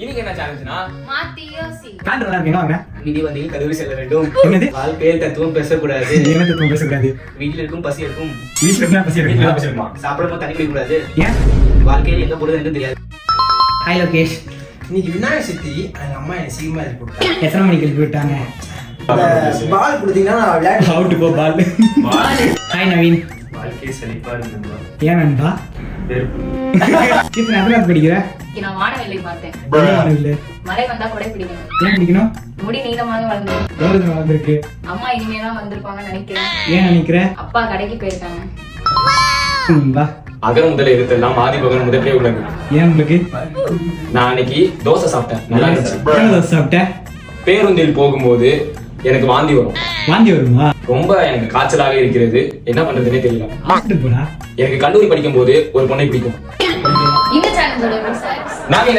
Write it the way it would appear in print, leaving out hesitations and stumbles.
இன்னைக்கு என்ன சேலஞ்சுனா மாத்தி யோசி. காண்டறதா இருக்கீங்களா வாங்க. விதி வந்தியில் கதவு செல்ல வேண்டும். என்னது? வாழ்க்கையில் தத்துவம் பேசக்கூடாது. என்ன தத்துவம் பேசக்கூடாது? வீட்டில் இருக்கும் பசி இருக்கும். வீட்டுல இருந்தா பசி வீட்டில் எடுக்கலாம். பசி இருக்குமா? சாப்பிடும்போது தண்ணி குடிக்க கூடாது. ஏன்? வாழ்க்கையில் எங்க போடுறது என்று தெரியாது. ஹாய் லோகேஷ். இன்னைக்கு விநாயகர் சதுர்த்தி எங்க அம்மா என்ன சீக்கிரமா எழுப்பி விட்டாங்க. எத்தனை மணிக்கு எழுப்பி விட்டாங்க? பால் கொடுத்தீங்கன்னா நான் விளையாட்டு அவுட் கோ பால். ஹாய் நவீன். வாழ்க்கை செழிப்பா இருக்கு. ஏன் நண்பா? இத்தனை எத்தனை படிக்கிற? இன்னைக்கு நான் வானவில்லை பார்த்தேன். இல்ல. மழை வந்தா கூட பிடிக்கணும். ஏன் பிடிக்கணும்? முடி நீளமாக வளர்ந்துடும். எவ்வளவு வளர்ந்துருக்கு? அம்மா இனிமேதான் வந்திருப்பாங்கன்னு நினைக்கிறேன். ஏன் நினைக்கிற? அப்பா கடைக்கு போயிருக்காங்க. வா. அகர முதல இருத்தெல்லாம் ஆதி பகவன் முதலே உள்ளது. ஏன் உங்களுக்கு? நான் அன்னைக்கு தோசை சாப்பிட்டேன், நல்லா இருந்துச்சு. எத்தனை தோசை சாப்பிட்ட? பேருந்தில் போகும்போது எனக்கு வாந்தி வரும். வாந்தி வருமா? ரொம்ப எனக்கு காய்ச்சலாக இருக்கிறது, என்ன பண்றதுன்னே தெரியல. ஹாஸ்பிட்டல் போடா. எனக்கு கல்லூரி படிக்கும் போது ஒரு பொண்ணை பிடிக்கும். இந்த சேனலோட நாங்க